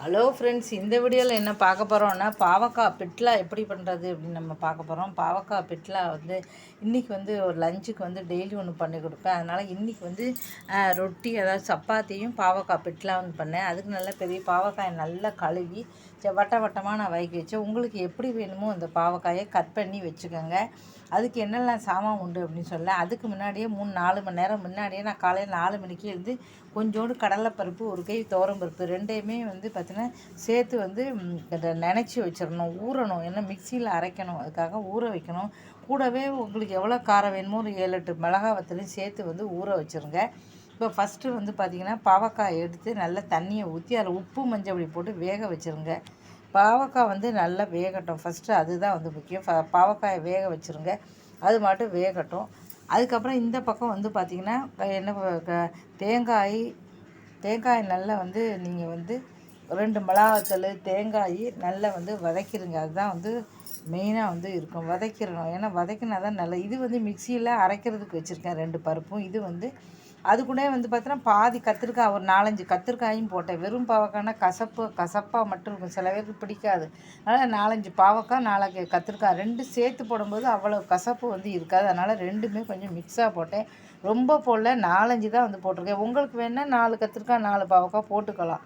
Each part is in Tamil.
ஹலோ ஃப்ரெண்ட்ஸ், இந்த வீடியோவில் என்ன பார்க்க போகிறோம்னா பாவக்காய் பிட்லா எப்படி பண்ணுறது அப்படின்னு நம்ம பார்க்க போகிறோம். பாவக்காய் பிட்லா இன்றைக்கி ஒரு லஞ்சுக்கு டெய்லி ஒன்று பண்ணி கொடுப்பேன். அதனால் இன்றைக்கி ரொட்டி, அதாவது சப்பாத்தியும் பாவக்காய் பிட்லா பண்ணேன். அதுக்கு நல்ல பெரிய பாவக்காயை நல்லா கழுவி வட்ட வட்டமாக நான் வதக்கி வச்சேன். உங்களுக்கு எப்படி வேணுமோ அந்த பாவக்காயை கட் பண்ணி வச்சுக்கோங்க. அதுக்கு என்னெல்லாம் சாமான் உண்டு அப்படின்னு சொல்ல, அதுக்கு முன்னாடியே 3-4 மணி நேரம் முன்னாடியே நான் காலையில் 4 மணிக்கு கொஞ்சோண்டு கடலைப்பருப்பு, ஒரு கை துவரம்பருப்பு ரெண்டையுமே பார்த்தீங்கன்னா சேர்த்து நினச்சி வச்சிடணும், ஊறணும். ஏன்னா மிக்சியில் அரைக்கணும், அதுக்காக ஊற வைக்கணும். கூடவே உங்களுக்கு எவ்வளோ காரம் வேணுமோ ஒரு 7-8 மிளகா வத்தலையும் சேர்த்து ஊற வச்சுருங்க. இப்போ ஃபஸ்ட்டு பார்த்திங்கன்னா பாவக்காய் எடுத்து நல்லா தண்ணியை ஊற்றி அதில் உப்பு மஞ்சள் பொடி போட்டு வேக வச்சுருங்க. பாவக்காய் நல்லா வேகட்டும். ஃபஸ்ட்டு அதுதான் முக்கியம். பாவக்காயை வேக வச்சுருங்க, அது மட்டும் வேகட்டும். அதுக்கப்புறம் இந்த பக்கம் பார்த்திங்கன்னா என்ன, தேங்காய் நல்லா நீங்கள் 2 மிளகாத்தூள், தேங்காய் நல்லா வதக்கிடுங்க. அதுதான் மெயினாக இருக்கும், வதக்கிடணும். ஏன்னா வதக்கினா தான் நல்லா. இது மிக்சியில் அரைக்கிறதுக்கு வச்சுருக்கேன் 2 பருப்பும். இது அது கூட பார்த்தீங்கன்னா பாதி கத்திரிக்காய், ஒரு 4-5 கத்திரிக்காயும் போட்டேன். வெறும் பாவக்காய்னா கசப்பாக மட்டும் இருக்கும், சில பேருக்கு பிடிக்காது. அதனால் 4-5 பாவக்காய், 4 கத்திரிக்காய் 2 சேர்த்து போடும்போது அவ்வளோ கசப்பு இருக்காது. அதனால் ரெண்டுமே கொஞ்சம் மிக்ஸாக போட்டேன். ரொம்ப போடல, 4-5 தான் போட்டிருக்கேன். உங்களுக்கு வேணால் 4 கத்திரிக்காய் 4 பாவக்காய் போட்டுக்கலாம்.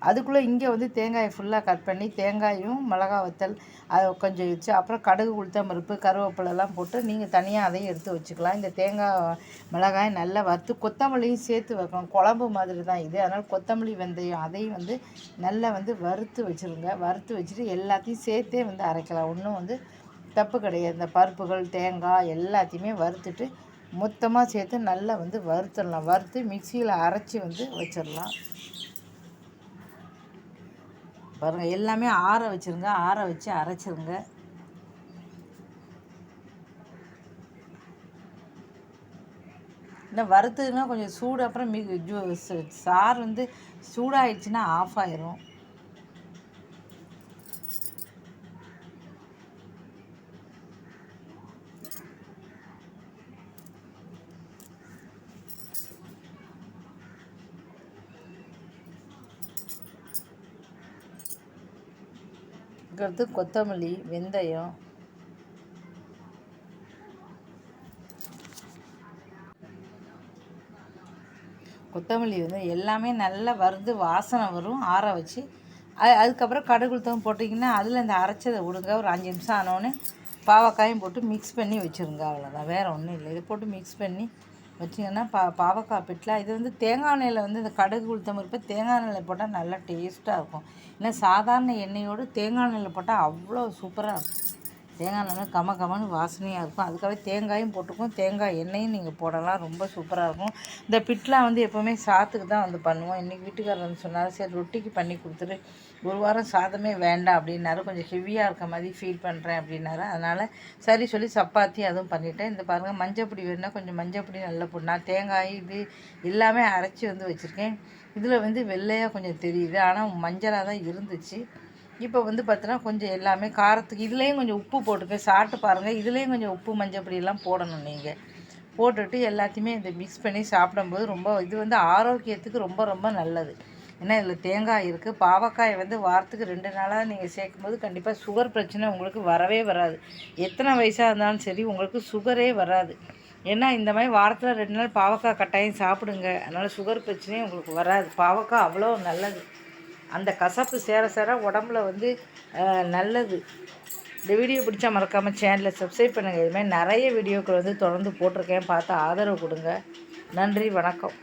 அதுக்குள்ளே இங்கே தேங்காயை ஃபுல்லாக கட் பண்ணி தேங்காயும் மிளகா வத்தல் அதை கொஞ்சம் வச்சு, அப்புறம் கடுகு, உளுத்தம்பருப்பு, கருவேப்பிலெல்லாம் போட்டு நீங்கள் தனியாக அதையும் எடுத்து வச்சுக்கலாம். இந்த தேங்காய் மிளகாய் நல்லா வறுத்து கொத்தமல்லியும் சேர்த்து வைக்கணும். குழம்பு மாதிரி தான் இது. அதனால் கொத்தமல்லி, வெந்தயம் அதையும் நல்லா வறுத்து வச்சுருங்க. வறுத்து வச்சுட்டு எல்லாத்தையும் சேர்த்தே அரைக்கலாம். ஒன்றும் தப்பு கிடையாது. இந்த பருப்புகள், தேங்காய் எல்லாத்தையுமே வறுத்துட்டு மொத்தமாக சேர்த்து நல்லா வறுத்துடலாம். வறுத்து மிக்சியில் அரைச்சி வச்சிடலாம். பாருங்கள், எல்லாமே ஆற வச்சுருங்க. ஆற வச்சு அரைச்சிருங்க. இந்த வறுத்ததுன்னா கொஞ்சம் சூடு, அப்புறம் சாறு சூடாகிடுச்சுன்னா ஆஃப் ஆயிரும். அடுத்து கொத்தமல்லி, வெந்தயம், கொத்தமல்லி எல்லாமே நல்லா வறுத்து வாசனை வரும். ஆற வச்சு அதுக்கப்புறம் கடுகு உளுத்தம் போட்டிங்கன்னா அதில் இந்த அரைச்சதை விடுங்க. ஒரு 5 நிமிஷம் ஆனோடனே பாவக்காயும் போட்டு மிக்ஸ் பண்ணி வச்சுருங்க. அவ்வளோதான், வேறு ஒன்றும் இல்லை. இதை போட்டு மிக்ஸ் பண்ணி வச்சிங்கன்னா பாவக்காய் பிட்லா. இது தேங்காய் எண்ணெயில் இந்த கடுகு உளுத்தம் பருப்பு தேங்காய் எண்ணெயில் போட்டால் நல்லா டேஸ்ட்டாக இருக்கும். ஏன்னா சாதாரண எண்ணெயோடு தேங்காய் எண்ணெயில் போட்டால் அவ்வளோ சூப்பராக இருக்கும். தேங்காய் எண்ணெய் கமன்னு வாசனையாக இருக்கும். அதுக்காகவே தேங்காயும் போட்டுக்கும், தேங்காய் எண்ணெயும் நீங்கள் போடலாம், ரொம்ப சூப்பராக இருக்கும். இந்த பிட்லா எப்போவுமே சாத்துக்கு தான் பண்ணுவோம். இன்றைக்கி வீட்டுக்காரர் சொன்னார், சரி ரொட்டிக்கு பண்ணி கொடுத்துட்டு, ஒரு வாரம் சாதமே வேண்டாம் அப்படின்னாரு. கொஞ்சம் ஹெவியாக இருக்க மாதிரி ஃபீல் பண்ணுறேன் அப்படின்னாரு. அதனால் சரி சொல்லி சப்பாத்தி அதுவும் பண்ணிவிட்டேன். இந்த பாருங்கள், மஞ்சப்பொடி வேணுன்னா கொஞ்சம் மஞ்சப்பொடி நல்லா போடணும். தேங்காய் இது எல்லாமே அரைச்சி வச்சுருக்கேன். இதில் வெள்ளையாக கொஞ்சம் தெரியுது, ஆனால் மஞ்சளாக தான் இருந்துச்சு. இப்போ பார்த்தீங்கன்னா கொஞ்சம் எல்லாமே காரத்துக்கு இதுலேயும் கொஞ்சம் உப்பு போட்டுக்க, சாப்பிட்டு பாருங்கள். இதுலேயும் கொஞ்சம் உப்பு, மஞ்சப்பொடியெல்லாம் போடணும். நீங்கள் போட்டுட்டு எல்லாத்தையுமே மிக்ஸ் பண்ணி சாப்பிடும்போது ரொம்ப இது ஆரோக்கியத்துக்கு ரொம்ப ரொம்ப நல்லது. ஏன்னா இதில் தேங்காய் இருக்குது. பாவக்காய் வாரத்துக்கு 2 நாளாக நீங்கள் சேர்க்கும்போது கண்டிப்பாக சுகர் பிரச்சனை உங்களுக்கு வரவே வராது. எத்தனை வயசாக இருந்தாலும் சரி, உங்களுக்கு சுகரே வராது. ஏன்னா இந்த மாதிரி வாரத்தில் 2 நாள் பாவக்காய் கட்டாயம் சாப்பிடுங்க. அதனால் சுகர் பிரச்சனையும் உங்களுக்கு வராது. பாவக்காய் அவ்வளோ நல்லது. அந்த கசப்பு சேர சேர உடம்புல நல்லது. இந்த வீடியோ பிடிச்சா மறக்காமல் சேனலை சப்ஸ்கிரைப் பண்ணுங்கள். இதுமாதிரி நிறைய வீடியோக்கள் தொடர்ந்து போட்டிருக்கேன், பார்த்து ஆதரவு கொடுங்க. நன்றி, வணக்கம்.